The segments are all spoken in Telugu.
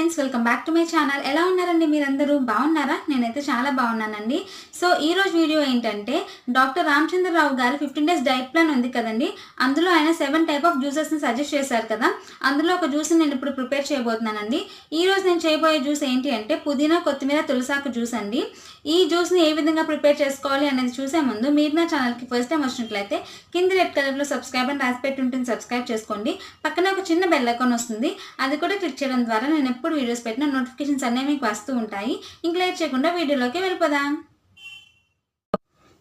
Friends, welcome back to my channel. ఎలా ఉన్నారండి మీరందరూ? బాగున్నారా? నేనైతే చాలా బాగున్నానండి. సో ఈ రోజు వీడియో ఏంటంటే డాక్టర్ రామచంద్రరావు గారి 15 డేస్ డైట్ ప్లాన్ ఉంది కదండి. అందులో ఆయన 7 టైప్ ఆఫ్ జ్యూసెస్ని సజెస్ట్ చేశారు కదా. అందులో ఒక జ్యూస్ని నేను ఇప్పుడు ప్రిపేర్ చేయబోతున్నానండి. ఈ రోజు నేను చేయబోయే జ్యూస్ ఏంటి అంటే పుదీనా, కొత్తిమీర, తులసాకు జ్యూస్ అండి. ఈ జ్యూస్ని ఏ విధంగా ప్రిపేర్ చేసుకోవాలి అనేది చూసే ముందు మీరు నా ఛానల్కి ఫస్ట్ టైం వచ్చినట్లయితే కింద రెడ్ కలర్లో సబ్స్క్రైబ్ అని రాసి పెట్టి ఉంటుంది, సబ్స్క్రైబ్ చేసుకోండి. పక్కన ఒక చిన్న బెల్ ఐకాన్ వస్తుంది, అది కూడా క్లిక్ చేయడం ద్వారా నేను ఎప్పుడు వీడియోస్ పెట్టిన నోటిఫికేషన్స్ అన్నీ మీకు వస్తూ ఉంటాయి. ఇంక లేట్ చేయకుండా వీడియోలోకి వెళ్ళిపోదాం.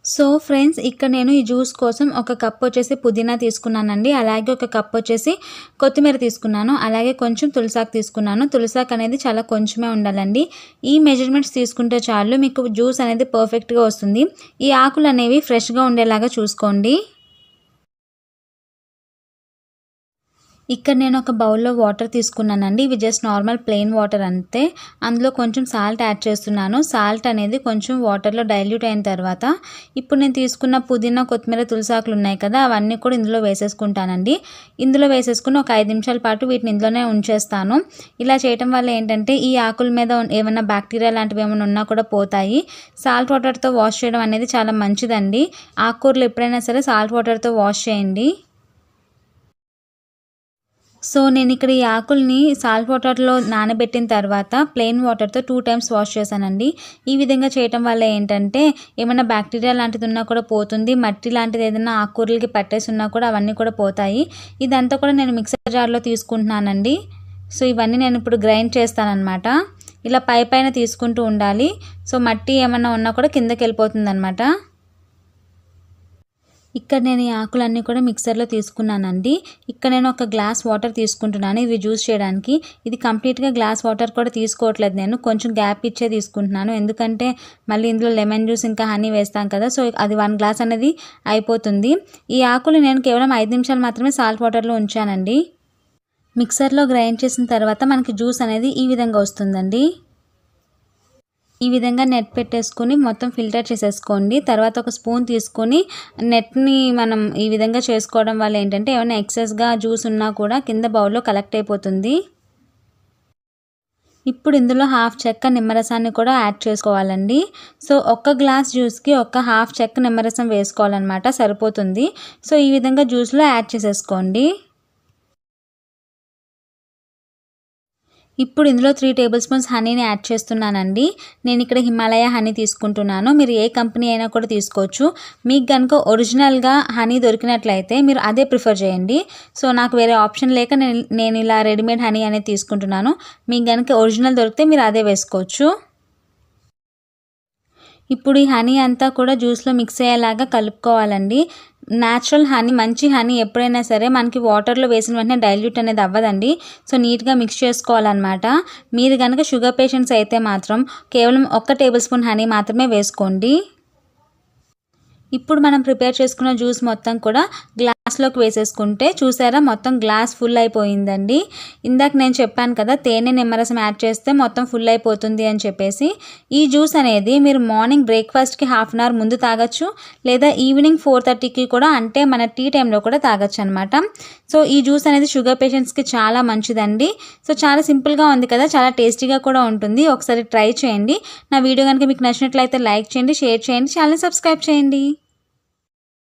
సో ఫ్రెండ్స్, ఇక్కడ నేను ఈ జ్యూస్ కోసం ఒక కప్ వచ్చేసి పుదీనా తీసుకున్నానండి, అలాగే ఒక కప్ వచ్చేసి కొత్తిమీర తీసుకున్నాను, అలాగే కొంచెం తులసాకు తీసుకున్నాను. తులసాకు అనేది చాలా కొంచెమే ఉండాలండి. ఈ మెజర్మెంట్స్ తీసుకుంటే చాలు, మీకు జ్యూస్ అనేది పర్ఫెక్ట్గా వస్తుంది. ఈ ఆకులు అనేవి ఫ్రెష్గా ఉండేలాగా చూసుకోండి. ఇక్కడ నేను ఒక బౌల్లో వాటర్ తీసుకున్నానండి. ఇవి జస్ట్ నార్మల్ ప్లెయిన్ వాటర్ అంతే. అందులో కొంచెం సాల్ట్ యాడ్ చేస్తున్నాను. సాల్ట్ అనేది కొంచెం వాటర్లో డైల్యూట్ అయిన తర్వాత ఇప్పుడు నేను తీసుకున్న పుదీనా, కొత్తిమీర, తులసాకులు ఉన్నాయి కదా, అవన్నీ కూడా ఇందులో వేసేసుకుంటానండి. ఇందులో వేసేసుకుని ఒక 5 నిమిషాల పాటు వీటిని ఇందులోనే ఉంచేస్తాను. ఇలా చేయటం వల్ల ఏంటంటే ఈ ఆకుల మీద ఏమైనా బ్యాక్టీరియా లాంటివి ఏమైనా ఉన్నా కూడా పోతాయి. సాల్ట్ వాటర్తో వాష్ చేయడం అనేది చాలా మంచిదండి. ఆకుకూరలు ఎప్పుడైనా సరే సాల్ట్ వాటర్తో వాష్ చేయండి. సో నేను ఇక్కడ ఈ ఆకుల్ని సాల్ట్ వాటర్లో నానబెట్టిన తర్వాత ప్లెయిన్ వాటర్తో 2 టైమ్స్ వాష్ చేశానండి. ఈ విధంగా చేయటం వల్ల ఏంటంటే ఏమైనా బ్యాక్టీరియా లాంటిది ఉన్నా కూడా పోతుంది. మట్టి లాంటిది ఏదైనా ఆకుకూరలకి పట్టేసి ఉన్నా కూడా అవన్నీ కూడా పోతాయి. ఇదంతా కూడా నేను మిక్సర్ జార్లో తీసుకుంటున్నానండి. సో ఇవన్నీ నేను ఇప్పుడు గ్రైండ్ చేస్తానన్నమాట. ఇలా పైన తీసుకుంటూ ఉండాలి. సో మట్టి ఏమైనా ఉన్నా కూడా కిందకి వెళ్ళిపోతుంది అనమాట. ఇక్కడ నేను ఈ ఆకులన్నీ కూడా మిక్సర్లో తీసుకున్నానండి. ఇక్కడ నేను ఒక గ్లాస్ వాటర్ తీసుకుంటున్నాను ఇవి జ్యూస్ చేయడానికి. ఇది కంప్లీట్గా గ్లాస్ వాటర్ కూడా తీసుకోవట్లేదు, నేను కొంచెం గ్యాప్ ఇచ్చే తీసుకుంటున్నాను. ఎందుకంటే మళ్ళీ ఇందులో లెమన్ జ్యూస్ ఇంకా హనీ వేస్తాం కదా, సో అది 1 గ్లాస్ అనేది అయిపోతుంది. ఈ ఆకులు నేను కేవలం 5 నిమిషాలు మాత్రమే సాల్ట్ వాటర్లో ఉంచానండి. మిక్సర్లో గ్రైండ్ చేసిన తర్వాత మనకి జ్యూస్ అనేది ఈ విధంగా వస్తుందండి. ఈ విధంగా నెట్ పెట్టేసుకొని మొత్తం ఫిల్టర్ చేసేసుకోండి. తర్వాత ఒక స్పూన్ తీసుకొని నెట్ని మనం ఈ విధంగా చేసుకోవడం వల్ల ఏంటంటే ఏమైనా ఎక్సెస్గా జ్యూస్ ఉన్నా కూడా కింద బౌల్లో కలెక్ట్ అయిపోతుంది. ఇప్పుడు ఇందులో 1/2 చెక్క నిమ్మరసాన్ని కూడా యాడ్ చేసుకోవాలండి. సో 1 గ్లాస్ జ్యూస్కి 1/2 చెక్క నిమ్మరసం వేసుకోవాలన్నమాట, సరిపోతుంది. సో ఈ విధంగా జ్యూస్లో యాడ్ చేసేసుకోండి. ఇప్పుడు ఇందులో 3 టేబుల్ స్పూన్స్ హనీని యాడ్ చేస్తున్నానండి. నేను ఇక్కడ హిమాలయ హనీ తీసుకుంటున్నాను. మీరు ఏ కంపెనీ అయినా కూడా తీసుకోవచ్చు. మీకు కనుక ఒరిజినల్గా హనీ దొరికినట్లయితే మీరు అదే ప్రిఫర్ చేయండి. సో నాకు వేరే ఆప్షన్ లేక నేను ఇలా రెడీమేడ్ హనీ అనేది తీసుకుంటున్నాను. మీకు కనుక ఒరిజినల్ దొరికితే మీరు అదే వేసుకోవచ్చు. ఇప్పుడు ఈ హనీ అంతా కూడా జ్యూస్లో మిక్స్ అయ్యేలాగా కలుపుకోవాలండి. న్యాచురల్ హనీ, మంచి హనీ ఎప్పుడైనా సరే మనకి వాటర్లో వేసిన వెంటనే డైల్యూట్ అనేది అవ్వదండి. సో నీట్గా మిక్స్ చేసుకోవాలన్నమాట. మీరు కనుక షుగర్ పేషెంట్స్ అయితే మాత్రం కేవలం 1 టేబుల్ స్పూన్ హనీ మాత్రమే వేసుకోండి. ఇప్పుడు మనం ప్రిపేర్ చేసుకున్న జ్యూస్ మొత్తం కూడా గ్లాస్లోకి వేసేసుకుంటే చూసారా మొత్తం గ్లాస్ ఫుల్ అయిపోయిందండి. ఇందాక నేను చెప్పాను కదా తేనె, నిమ్మరసం యాడ్ చేస్తే మొత్తం ఫుల్ అయిపోతుంది అని చెప్పేసి. ఈ జ్యూస్ అనేది మీరు మార్నింగ్ బ్రేక్ఫాస్ట్కి 1/2 అవర్ ముందు తాగొచ్చు, లేదా ఈవినింగ్ 4:30కి కూడా, అంటే మన టీ టైంలో కూడా తాగొచ్చు అనమాట. సో ఈ జ్యూస్ అనేది షుగర్ పేషెంట్స్కి చాలా మంచిదండి. సో చాలా సింపుల్గా ఉంది కదా, చాలా టేస్టీగా కూడా ఉంటుంది. ఒకసారి ట్రై చేయండి. నా వీడియో కనుక మీకు నచ్చినట్లయితే లైక్ చేయండి, షేర్ చేయండి, ఛానల్ని సబ్స్క్రైబ్ చేయండి.